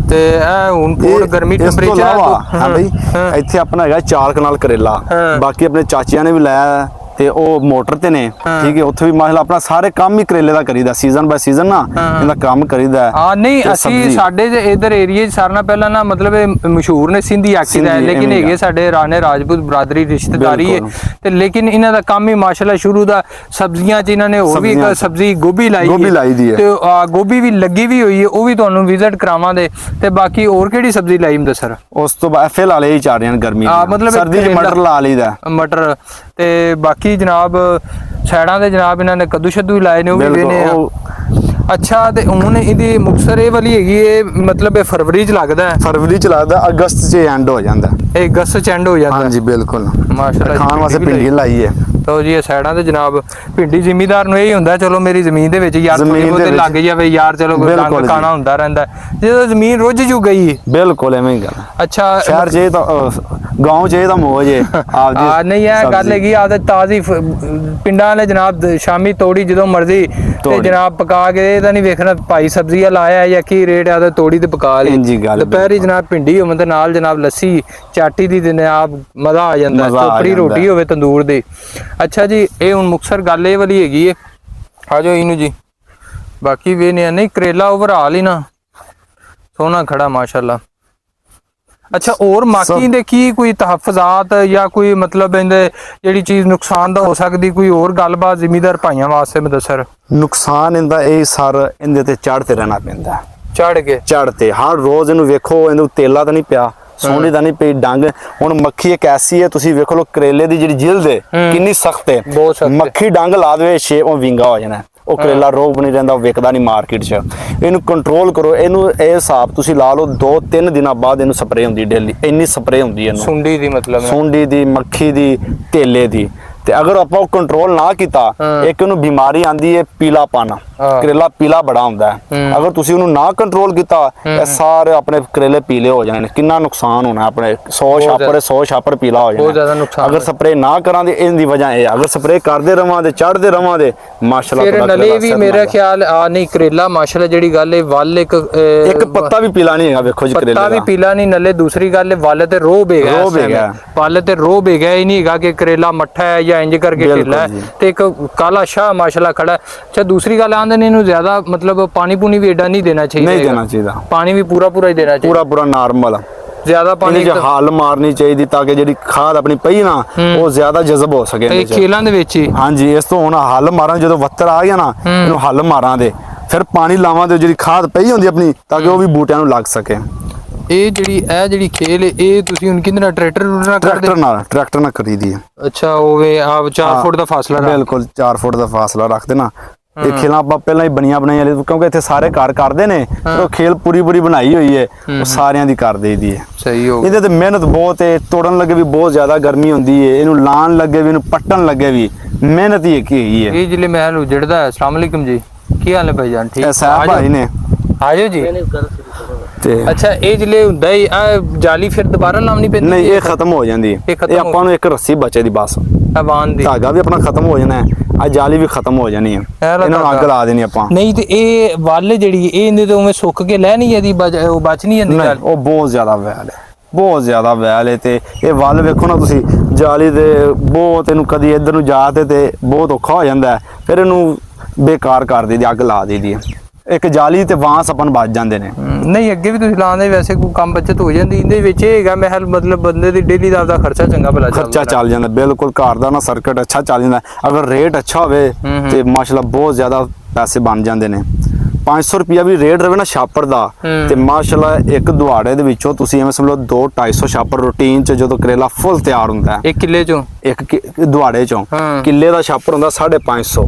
ਤੇ ਇਹ ਹੁਣ ਫੋੜ ਗਰਮੀ ਇਸ ਤੋਂ ਟੈਂਪਰੇਚਰ ਇਲਾਵਾ ਹਾਂ ਬਈ ਇੱਥੇ ਆਪਣਾ ਹੈਗਾ 4 ਕਨਾਲ ਕਰੇਲਾ, ਬਾਕੀ ਆਪਣੇ ਚਾਚਿਆਂ ਨੇ ਵੀ ਲਾਇਆ ਤੇ ਉਹ ਮੋਟਰ ਤੇ ਨੇ, ਠੀਕ ਹੈ। ਉੱਥੇ ਵੀ ਮਾਸ਼ਾਅੱਲਾ ਆਪਣਾ ਸਾਰੇ ਕੰਮ ਹੀ ਕਰੇਲੇ ਦਾ ਕਰੀਦਾ, ਸੀਜ਼ਨ ਬਾਈ ਸੀਜ਼ਨ ਨਾ ਇਹਦਾ ਕੰਮ ਕਰੀਦਾ। ਹਾਂ ਨਹੀਂ ਅਸੀਂ ਸਾਡੇ ਇਧਰ ਏਰੀਏ ਚ ਸਾਰਿਆਂ ਪਹਿਲਾਂ ਨਾ ਮਤਲਬ ਇਹ ਮਸ਼ਹੂਰ ਨੇ ਸਿੰਧੀ ਆਖੀ ਦਾ, ਲੇਕਿਨ ਹੈਗੇ ਸਾਡੇ ਰਾਣੇ ਰਾਜਪੂਤ ਬਰਾਦਰੀ ਰਿਸ਼ਤੇਦਾਰੀ ਹੈ ਤੇ ਲੇਕਿਨ ਇਹਨਾਂ ਦਾ ਕੰਮ ਹੀ ਮਾਸ਼ਾਅੱਲਾ ਸ਼ੁਰੂ ਦਾ ਸਬਜ਼ੀਆਂ ਚ ਇਹਨਾਂ ਨੇ ਹੋਰ ਵੀ ਇੱਕ ਸਬਜ਼ੀ ਗੋਭੀ ਲਾਈ ਹੈ ਤੇ ਗੋਭੀ ਵੀ ਲੱਗੀ ਵੀ ਹੋਈ ਹੈ, ਉਹ ਵੀ ਤੁਹਾਨੂੰ ਵਿਜ਼ਿਟ ਕਰਾਵਾਂਗੇ। ਤੇ ਬਾਕੀ ਹੋਰ ਕਿਹੜੀ ਸਬਜ਼ੀ ਲਾਈ ਹੁੰਦੇ ਸਰ? ਉਸ ਤੋਂ ਬਾਅਦ ਐਫਏ ਲਾ ਲਈ ਚਾਰ ਗਰਮੀ ਮਤਲਬ ਸਰਦੀ ਚ ਮਟਰ ਲਾ ਲਈਦਾ, ਮਟਰ ਤੇ ਬਾਕੀ ਜਨਾਬ ਸਾਈਡਾਂ ਦੇ ਜਨਾਬ ਇਹਨਾਂ ਨੇ ਕੱਦੂ ਸ਼ੱਦੂ ਵੀ ਲਾਏ ਨੇ, ਉਹ ਵੀ ਵੇਨੇ ਆ। ਅੱਛਾ ਤੇ ਹੁਣ ਇਹਦੀ ਮੁਕਤਸਰ ਇਹ ਵਾਲੀ ਹੈਗੀ ਇਹ ਮਤਲਬ ਇਹ ਫਰਵਰੀ ਚ ਲੱਗਦਾ, ਫਰਵਰੀ ਚ ਲੱਗਦਾ, ਅਗਸਤ ਚ ਐਂਡ ਹੋ ਜਾਂਦਾ, ਇਹ ਅਗਸਤ ਚ ਐਂਡ ਹੋ ਜਾਂਦਾ। ਹਾਂਜੀ ਬਿਲਕੁਲ ਮਾਸ਼ਾਅੱਲਾ ਖਾਣ ਵਾਸਤੇ ਭਿੰਡੀ ਲਾਈ ਹੈ। ਤੋ ਜੀ ਇਹ ਸਾਈਡਾਂ ਤੇ ਜਨਾਬ ਭਿੰਡੀ ਜ਼ਿਮੀਦਾਰ ਨੂੰ ਇਹ ਹੁੰਦਾ ਚਲੋ ਮੇਰੀ ਜ਼ਮੀਨ ਦੇ ਵਿੱਚ ਯਾਰ ਥੋੜੀ ਬਹੁਤੇ ਲੱਗ ਜਾਵੇ ਯਾਰ, ਚਲੋ ਡੰਗ ਕਾਣਾ ਹੁੰਦਾ ਰਹਿੰਦਾ, ਜਦੋਂ ਜ਼ਮੀਨ ਰੁੱਝ ਜੂ ਗਈ ਬਿਲਕੁਲ ਐਵੇਂ ਹੀ ਗੱਲ। ਅੱਛਾ ਸ਼ਹਿਰ ਚ ਤਾਂ ਗਾਉਂ ਚ ਤਾਂ ਮੋਜ ਹੈ ਆ ਨਹੀਂ ਇਹ ਗੱਲ ਹੈਗੀ ਆਦਤ ਤਾਜ਼ੀ ਪਿੰਡਾਂ ਵਾਲੇ ਜਨਾਬ ਸ਼ਾਮੀ ਤੋੜੀ ਜਦੋਂ ਮਰਜ਼ੀ ਤੇ ਜਨਾਬ ਪਕਾ ਕੇ ਇਹਦਾ ਨਹੀਂ ਵੇਖਣਾ ਭਾਈ ਸਬਜ਼ੀਆਂ ਲਾਇਆ ਜਾਂ ਕੀ ਰੇਟ ਆ, ਤੋੜੀ ਤੇ ਪਕਾ ਲਈ। ਦੁਪਹਿਰੀ ਜਨਾਬ ਭਿੰਡੀ ਹੋਵੇ ਤੇ ਨਾਲ ਜਨਾਬ ਲੱਸੀ ਚਾਟੀ ਦੀ ਜਨਾਬ ਮਜ਼ਾ ਆ ਜਾਂਦਾ, ਚੋਪੜੀ ਰੋਟੀ ਹੋਵੇ ਤੰਦੂਰ ਦੀ। ਅੱਛਾ ਜੀ ਇਹ ਹੁਣ ਮੁਕਤਸਰ ਗੱਲ ਇਹ ਵਾਲੀ ਹੈਗੀ ਹੈ, ਆ ਜਾਓ ਇਹਨੂੰ ਜੀ। ਬਾਕੀ ਵੇ ਨਹੀਂ ਕਰੇਲਾ ਓਵਰਆਲ ਹੀ ਨਾ ਸੋਹਣਾ ਖੜਾ ਮਾਸ਼ਾਅੱਲਾ। ਅੱਛਾ ਹੋਰ ਮਾਕੀ ਦੇ ਕੀ ਕੋਈ ਤਹਫਜ਼ਾਤ ਜਾਂ ਕੋਈ ਮਤਲਬ ਇਹਦੇ ਜਿਹੜੀ ਚੀਜ਼ ਨੁਕਸਾਨ ਦਾ ਹੋ ਸਕਦੀ, ਕੋਈ ਹੋਰ ਗੱਲਬਾਤ ਜ਼ਿਮੀਦਾਰ ਭਾਈਆਂ ਵਾਸਤੇ ਮੈਂ ਦੱਸਰ? ਨੁਕਸਾਨ ਇਹਦਾ ਇਹ ਸਰ ਇਹਦੇ ਤੇ ਚੜ੍ਹਤੇ ਰਹਿਣਾ ਪੈਂਦਾ, ਚੜ੍ਹ ਤੇ ਹਰ ਰੋਜ਼ ਇਹਨੂੰ ਵੇਖੋ, ਇਹਨੂੰ ਤੇਲਾ ਤਾਂ ਨਹੀਂ ਪਿਆ, ਸੋਹਣੀ ਤਾਂ ਨਹੀਂ ਪਈ ਡੰਗ। ਹੁਣ ਮੱਖੀ ਇੱਕ ਐਸੀ ਹੈ, ਤੁਸੀਂ ਵੇਖ ਲਓ ਕਰੇਲੇ ਦੀ ਜਿਹੜੀ ਜਿਲਦ ਹੈ ਕਿੰਨੀ ਸਖਤ ਹੈ, ਮੱਖੀ ਡੰਗ ਲਾ ਦੇਵੇ ਛੇ ਉਹ ਵਿੰਗਾ ਹੋ ਜਾਣਾ, ਉਹ ਕਰੇਲਾ ਰੋਗ ਬਣੀ ਰਹਿੰਦਾ, ਉਹ ਵਿਕਦਾ ਨਹੀਂ ਮਾਰਕੀਟ 'ਚ। ਇਹਨੂੰ ਕੰਟਰੋਲ ਕਰੋ, ਇਹਨੂੰ ਇਹ ਹਿਸਾਬ ਤੁਸੀਂ ਲਾ ਲਓ 2-3 ਦਿਨਾਂ ਬਾਅਦ ਇਹਨੂੰ ਸਪਰੇਅ ਹੁੰਦੀ ਡੇਲੀ, ਇੰਨੀ ਸਪਰੇਅ ਹੁੰਦੀ ਇਹਨੂੰ ਸੁੰਡੀ ਦੀ, ਮਤਲਬ ਸੁੰਡੀ ਦੀ, ਮੱਖੀ ਦੀ, ਤੇਲੇ ਦੀ। ਤੇ ਅਗਰ ਆਪਾਂ ਉਹ ਕੰਟਰੋਲ ਨਾ ਕੀਤਾ ਇੱਕ ਇਹਨੂੰ ਬਿਮਾਰੀ ਆਂਦੀ ਹੈ ਪੀਲਾਪਨ, ਕਰੇਲਾ ਪੀਲਾ ਬੜਾ ਹੁੰਦਾ ਹੈ। ਅਗਰ ਤੁਸੀਂ ਉਹਨੂੰ ਨਾ ਕੰਟਰੋਲ ਕੀਤਾ ਇਹ ਸਾਰੇ ਆਪਣੇ ਕਰੇਲੇ ਪੀਲੇ ਹੋ ਜਾਣੇ, ਕਿੰਨਾ ਨੁਕਸਾਨ ਹੋਣਾ ਆਪਣੇ 100 ਛਾਪਰ ਪੀਲਾ ਹੋ ਜਾਣਾ ਅਗਰ ਸਪਰੇਅ ਨਾ ਕਰਾਂਗੇ। ਇਹਦੀ ਵਜ੍ਹਾ ਇਹ ਅਗਰ ਸਪਰੇਅ ਕਰਦੇ ਰਵਾਂਗੇ ਚੜ੍ਹਦੇ ਰਵਾਂਗੇ ਮਾਸ਼ਾਅੱਲਾ। ਫਿਰ ਨਲੇ ਵੀ ਮੇਰਾ ਖਿਆਲ ਆ ਨਹੀਂ ਕਰੇਲਾ ਮਾਸ਼ਾਅੱਲਾ ਜਿਹੜੀ ਗੱਲ ਹੈ ਵੱਲ ਇੱਕ ਪੱਤਾ ਵੀ ਪੀਲਾ ਨਹੀਂ ਹੈਗਾ, ਵੇਖੋ ਜੀ ਕਰੇਲੇ ਦਾ ਪੱਤਾ ਵੀ ਪੀਲਾ ਨਹੀਂ ਨਲੇ। ਦੂਸਰੀ ਗੱਲ ਵੱਲ ਤੇ ਰੋਬ ਹੈਗਾ, ਵੱਲ ਤੇ ਰੋਬ ਹੈਗਾ, ਇਹ ਨਹੀਂ ਹੈਗਾ ਕਿ ਕਰੇਲਾ ਮੱਠਾ ਹੈ ਜਾਂ ਇੰਜ ਕਰਕੇ ਢਿੱਲਾ ਤੇ ਇੱਕ ਕਾਲਾ ਸ਼ਾਹ ਮਾਸ਼ਾਅੱਲਾ ਖੜਾ। ਅੱਛਾ ਦੂਸਰੀ ਗੱਲ ਆਂਦੇ ਨੇ ਇਹਨੂੰ ਜ਼ਿਆਦਾ ਮਤਲਬ ਪਾਣੀ ਪੂਣੀ ਵੀ ਏਡਾ ਨਹੀਂ ਦੇਣਾ ਚਾਹੀਦਾ, ਪਾਣੀ ਵੀ ਪੂਰਾ ਹੀ ਦੇਣਾ ਚਾਹੀਦਾ, ਪੂਰਾ ਨਾਰਮਲ। ਜ਼ਿਆਦਾ ਪਾਣੀ ਚ ਹੱਲ ਮਾਰਨੀ ਚਾਹੀਦੀ ਤਾਂ ਕਿ ਜਿਹੜੀ ਖਾਦ ਆਪਣੀ ਪਈ ਨਾ ਉਹ ਜ਼ਿਆਦਾ ਜਜ਼ਬ ਹੋ ਸਕੇ ਤੇ ਖੇਲਾਂ ਦੇ ਵਿੱਚ ਹੀ। ਹਾਂਜੀ ਇਸ ਤੋਂ ਹੁਣ ਹੱਲ ਮਾਰਾਂ, ਜਦੋਂ ਵੱਤਰ ਆ ਗਿਆ ਨਾ ਇਹਨੂੰ ਹੱਲ ਮਾਰਾਂ ਦੇ ਫਿਰ ਪਾਣੀ ਲਾਵਾਂ ਦੇ, ਜਿਹੜੀ ਖਾਦ ਪਈ ਹੁੰਦੀ ਆਪਣੀ ਤਾਂ ਕਿ ਉਹ ਵੀ ਬੂਟਿਆਂ ਨੂੰ ਲੱਗ ਸਕੇ। ਇਹ ਜਿਹੜੀ ਖੇਲ ਹੈ ਇਹ ਤੁਸੀਂ ਹੁਣ ਕਿੰਨੇ ਨਾਲ ਟਰੈਕਟਰ ਨਾਲ ਕਰੀਦੀ ਹੈ? ਅੱਛਾ ਹੋਵੇ ਆ 4 ਫੁੱਟ ਦਾ ਫਾਸਲਾ, ਬਿਲਕੁਲ 4 ਫੁੱਟ ਦਾ ਫਾਸਲਾ ਰੱਖਦੇ ਨਾ। ਇਹ ਖੇਲਾਂ ਆਪਾਂ ਪਹਿਲਾਂ ਹੀ ਬਣੀਆਂ ਬਣਾਈਆਂ, ਕਿਉਂਕਿ ਇੱਥੇ ਸਾਰੇ ਘਰ ਕਰਦੇ ਨੇ, ਉਹ ਖੇਲ ਪੂਰੀ ਬਣਾਈ ਹੋਈ ਹੈ, ਉਹ ਸਾਰਿਆਂ ਦੀ ਕਰ ਦੇਈਦੀ ਹੈ। ਸਹੀ ਹੋ ਇਹਦੇ ਤੇ ਮਿਹਨਤ ਬਹੁਤ ਹੈ, ਤੋੜਨ ਲੱਗੇ ਵੀ ਬਹੁਤ ਜ਼ਿਆਦਾ ਗਰਮੀ ਹੁੰਦੀ ਹੈ, ਇਹਨੂੰ ਲਾਣ ਲੱਗੇ ਵੀ, ਇਹਨੂੰ ਪੱਟਣ ਲੱਗੇ ਵੀ ਮਿਹਨਤ ਹੀ ਇੱਕ ਹੀ ਹੈ। ਇਹ ਜਿਹੜੇ ਮਹਿਲ ਉਜੜਦਾ। ਅਸਲਾਮ ਵਾਲੇਕੁਮ ਜੀ, ਕੀ ਹਾਲ ਹੈ ਭਾਈਜਾਨ? ਠੀਕ ਸਾਹਿਬ ਭਾਈ ਨੇ ਆਜੋ ਜੀ। ਅੱਛਾ ਇਹ ਜਿਹੜੇ ਹੁੰਦਾ ਹੀ ਆ ਜਾਲੀ ਫਿਰ ਦੁਬਾਰਾ ਲਾਉਣੀ ਪੈਂਦੀ? ਨਹੀਂ ਇਹ ਖਤਮ ਹੋ ਜਾਂਦੀ ਹੈ, ਇਹ ਆਪਾਂ ਨੂੰ ਇੱਕ ਰੱਸੀ ਬਚੇ ਦੀ ਬਸ, ਧਾਗਾ ਵੀ ਆਪਣਾ ਖਤਮ ਹੋ ਜਾਣਾ, ਆ ਜਾਲੀ ਵੀ ਖਤਮ ਹੋ ਜਾਣੀ ਹੈ, ਇਹਨਾਂ ਨੂੰ ਅੱਗ ਲਾ ਦੇਣੀ ਆਪਾਂ। ਨਹੀਂ ਤੇ ਇਹ ਵੱਲ ਜਿਹੜੀ ਇਹ ਇਹਦੇ ਤੋਂ ਉਵੇਂ ਸੁੱਕ ਕੇ ਲੈ ਨਹੀਂ ਜਾਂਦੀ, ਉਹ ਬਚ ਨਹੀਂ ਜਾਂਦੀ? ਉਹ ਬਹੁਤ ਜ਼ਿਆਦਾ ਵੈਲ ਹੈ, ਬਹੁਤ ਜ਼ਿਆਦਾ ਵੈਲ ਹੈ। ਤੇ ਇਹ ਵੱਲ ਵੇਖੋ ਨਾ ਤੁਸੀਂ, ਜਾਲੀ ਦੇ ਬਹੁਤ ਇਹਨੂੰ ਕਦੀ ਇੱਧਰ ਨੂੰ ਜਾ ਤੇ ਬਹੁਤ ਔਖਾ ਹੋ ਜਾਂਦਾ, ਫਿਰ ਇਹਨੂੰ ਬੇਕਾਰ ਕਰ ਦੇਦੀ, ਅੱਗ ਲਾ ਦੇਦੀ ਹੈ। ਇੱਕ ਜਾਲੀ ਤੇ ਵਾਂਸ ਆਪਾਂ ਬਚ ਜਾਂਦੇ ਨੇ। ਨਹੀਂ ਅੱਗੇ ਵੀ ਤੁਸੀਂ ਲਾਉਂਦੇ ਵੈਸੇ ਕੋਈ ਕੰਮ ਬਚਤ ਹੋ ਜਾਂਦੀ ਇਹਦੇ ਵਿੱਚ, ਇਹ ਹੈਗਾ ਮਹਿਲ ਮਤਲਬ ਬੰਦੇ ਦੀ ਡੇਲੀ ਦਾ ਖਰਚਾ ਚੰਗਾ ਭਲਾ ਖਰਚਾ ਚੱਲ ਜਾਂਦਾ, ਬਿਲਕੁਲ ਘਰ ਦਾ ਨਾ ਸਰਕਟ ਅੱਛਾ ਚੱਲ ਜਾਂਦਾ। ਅਗਰ ਰੇਟ ਅੱਛਾ ਹੋਵੇ ਤੇ ਮਾਸ਼ਾਅੱਲਾ ਬਹੁਤ ਜ਼ਿਆਦਾ ਪੈਸੇ ਬਣ ਜਾਂਦੇ ਨੇ। 500 ਰੁਪਿਆ ਵੀ ਰੇਟ ਰਵੇ ਨਾ ਛਾਪਰ ਦਾ ਤੇ ਮਾਸ਼ਾਅੱਲਾ ਇੱਕ ਦੁਹਾੜੇ ਦੇ ਵਿੱਚੋਂ ਤੁਸੀਂ ਐਵੇਂ ਸਮਝ ਲਓ 200-250 ਛਾਪਰ ਰੂਟੀਨ ਚ ਜਦੋਂ ਕਰੇਲਾ ਫੁੱਲ ਤਿਆਰ ਹੁੰਦਾ ਹੈ। ਇੱਕ ਕਿੱਲੇ ਚੋਂ, ਇੱਕ ਦੁਹਾੜੇ ਚੋਂ ਕਿੱਲੇ ਦਾ ਛਾਪਰ ਹੁੰਦਾ 550,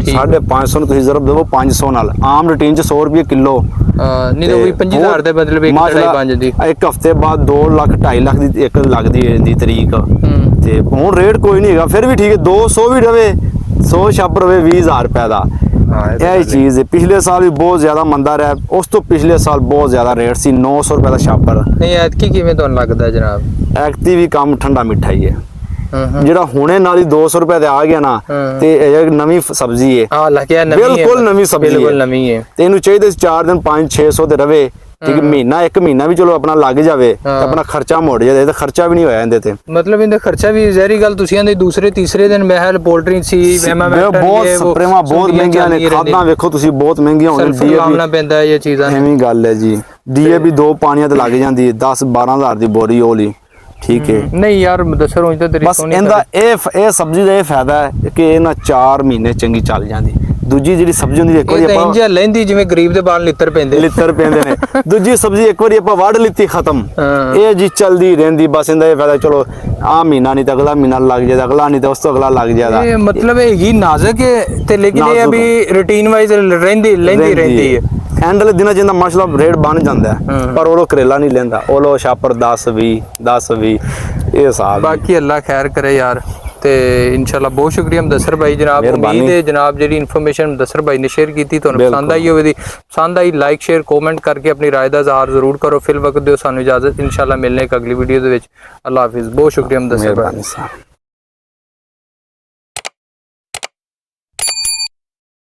550 ਨੂੰ ਤੁਸੀਂ ਜ਼ਰਬ ਦੇਵੋ 500 ਨਾਲ, ਆਮ ਰੂਟੀਨ ਚ 100 ਰੁਪਏ ਕਿਲੋ ਨਹੀਂ ਤਾਂ 25000 ਦੇ ਬਦਲੇ ਇੱਕ ਕੜਾਈ ਬਣ ਜਾਂਦੀ। ਇੱਕ ਹਫਤੇ ਬਾਅਦ 2 ਲੱਖ 2.5 ਲੱਖ ਦੀ ਇੱਕ ਲੱਗਦੀ ਹੈ ਦੀ ਤਰੀਕ। ਤੇ ਹੁਣ ਰੇਟ ਕੋਈ ਨਹੀਂ ਹੈਗਾ, ਫਿਰ ਵੀ ਠੀਕ ਹੈ 200 ਵੀ ਰਵੇ, 100 ਛਾਪਰ ਰਵੇ 20000 ਰੁਪਏ ਦਾ। ਇਹ ਚੀਜ਼ ਹੈ। ਪਿਛਲੇ ਸਾਲ ਵੀ ਬਹੁਤ ਜ਼ਿਆਦਾ ਮੰਦਾ ਰਿਹਾ, ਉਸ ਤੋਂ ਪਿਛਲੇ ਸਾਲ ਬਹੁਤ ਜ਼ਿਆਦਾ ਰੇਟ ਸੀ 900 ਰੁਪਏ ਦਾ ਛਾਪਰ। ਨਹੀਂ ਐਤਕੀ ਕਿਵੇਂ ਤੁਹਾਨੂੰ ਲੱਗਦਾ ਜਨਾਬ? ਐਤਕੀ ਵੀ ਕੰਮ ਠੰਡਾ ਮਿੱਠਾ ਹੀ ਹੈ, ਜਿਹੜਾ ਹੁਣੇ ਨਾਲ ਹੀ 200 ਰੁਪਏ ਤੇ ਆ ਗਿਆ ਨਾ ਤੇ ਇਹ ਨਵੀਂ ਸਬਜ਼ੀ ਹੈ, ਬਿਲਕੁਲ ਨਵੀਂ ਸਬਜ਼ੀ ਹੈ, ਤੇ ਇਹਨੂੰ ਚਾਹੀਦੇ 4 ਦਿਨ 500-600 ਤੇ ਰਵੇ ਠੀਕ ਮਹੀਨਾ 1 ਮਹੀਨਾ ਵੀ ਚਲੋ ਆਪਣਾ ਲੱਗ ਜਾਵੇ ਤੇ ਆਪਣਾ ਖਰਚਾ ਮੁੜ ਜਾਵੇ, ਤੇ ਖਰਚਾ ਵੀ ਨਹੀਂ ਹੋਇਆ ਇਹਦੇ ਤੇ। ਮਤਲਬ ਇਹਦਾ ਖਰਚਾ ਵੀ ਜ਼ਹਿਰੀ ਗੱਲ ਤੁਸੀਂ ਆਂਦੇ ਦੂਸਰੇ ਤੀਸਰੇ ਦਿਨ ਮਹਿਲ ਪੋਲਟਰੀ ਸੀ ਬਹੁਤ ਸਪਰੇਵਾਂ ਬਹੁਤ ਮਹਿੰਗੀਆਂ ਨੇ, ਖਾਦਾਂ ਵੇਖੋ ਤੁਸੀਂ ਬਹੁਤ ਮਹਿੰਗੀਆਂ ਹੋਣਗੀਆਂ, ਲਾਉਣਾ ਪੈਂਦਾ ਇਹ ਚੀਜ਼ਾਂ ਐਵੇਂ ਗੱਲ ਹੈ ਜੀ। ਡੀਏਪੀ 2 ਪਾਣੀਆਂ ਤੇ ਲੱਗ ਜਾਂਦੀ ਹੈ 10-12 ਹਜ਼ਾਰ ਦੀ ਬੋਰੀ ਹੋਲੀ, ਠੀਕ ਹੈ। ਨਹੀਂ ਯਾਰ ਦੱਸੋ ਹੁਣ ਤਾਂ ਤੇਰੀ ਬਸ ਇਹਦਾ ਇਹ ਸਬਜ਼ੀ ਦਾ ਇਹ ਫਾਇਦਾ ਹੈ ਕਿ ਇਹ ਨਾ 4 ਮਹੀਨੇ ਚੰਗੀ ਚੱਲ ਜਾਂਦੀ। ਦੂਜੀ ਜਿਹੜੀ ਸਬਜ਼ੀ ਹੁੰਦੀ ਇੱਕ ਵਾਰੀ ਆਪਾਂ ਇੰਜ ਲੈਂਦੀ ਜਿਵੇਂ ਗਰੀਬ ਦੇ ਬਾਲ ਲਿੱਤਰ ਪੈਂਦੇ ਨੇ। ਦੂਜੀ ਸਬਜ਼ੀ ਇੱਕ ਵਾਰੀ ਆਪਾਂ ਵੱਢ ਲਿੱਤੀ ਖਤਮ, ਇਹ ਜੀ ਚਲਦੀ ਰਹਿੰਦੀ। ਬਸ ਇਹਦਾ ਇਹ ਫਾਇਦਾ ਚਲੋ ਆ ਮਹੀਨਾ ਨਹੀਂ ਤਾਂ ਅਗਲਾ ਮਹੀਨਾ ਲੱਗ ਜਾਏਗਾ, ਅਗਲਾ ਨਹੀਂ ਤਾਂ ਉਸ ਤੋਂ ਅਗਲਾ ਲੱਗ ਜਾਏਗਾ। ਇਹ ਮਤਲਬ ਹੈਗੀ ਨਾਜ਼ੁਕ ਹੈ ਤੇ ਲੇਕਿਨ ਇਹ ਅਭੀ ਰੂਟੀਨ ਵਾਈਜ਼ ਲੈਂਦੀ ਰਹਿੰਦੀ ਹੈ। ਐਂਡ ਵਾਲੇ ਦਿਨਾਂ ਜਿੰਦਾ ਮਾਸ਼ਾਅੱਲਾ ਰੇਟ ਬਣ ਜਾਂਦਾ ਪਰ ਉਹ ਕਰੇਲਾ ਨਹੀਂ ਲੈਂਦਾ, ਉਹ ਲੋ ਛਾਪਰ 10-20 ਇਹ ਹਿਸਾਬ। ਬਾਕੀ ਅੱਲਾ ਖੈਰ ਕਰੇ ਯਾਰ, ਤੇ ਇਨਸ਼ਾਅੱਲਾ ਬਹੁਤ ਸ਼ੁਕਰੀਆ ਮੁਦੱਸਰ ਭਾਈ ਜਨਾਬ। ਉਮੀਦ ਹੈ ਜਨਾਬ ਜਿਹੜੀ ਇਨਫੋਰਮੇਸ਼ਨ ਮੁਦੱਸਰ ਭਾਈ ਨੇ ਸ਼ੇਅਰ ਕੀਤੀ ਤੁਹਾਨੂੰ ਪਸੰਦ ਆਈ ਹੋਵੇਗੀ। ਪਸੰਦ ਆਈ ਲਾਈਕ ਸ਼ੇਅਰ ਕਮੈਂਟ ਕਰਕੇ ਆਪਣੀ ਰਾਏ ਦਾ ਇਜ਼ਹਾਰ ਜ਼ਰੂਰ ਕਰੋ। ਫਿਲ ਵਕਤ ਦਿਓ ਸਾਨੂੰ ਇਜਾਜ਼ਤ, ਇਨਸ਼ਾਅੱਲਾ ਮਿਲਨੇ ਇੱਕ ਅਗਲੀ ਵੀਡੀਓ ਦੇ ਵਿੱਚ। ਅੱਲਾ ਹਾਫਿਜ਼, ਬਹੁਤ ਸ਼ੁਕਰੀਆ ਮੁਦੱਸਰ ਭਾਈ।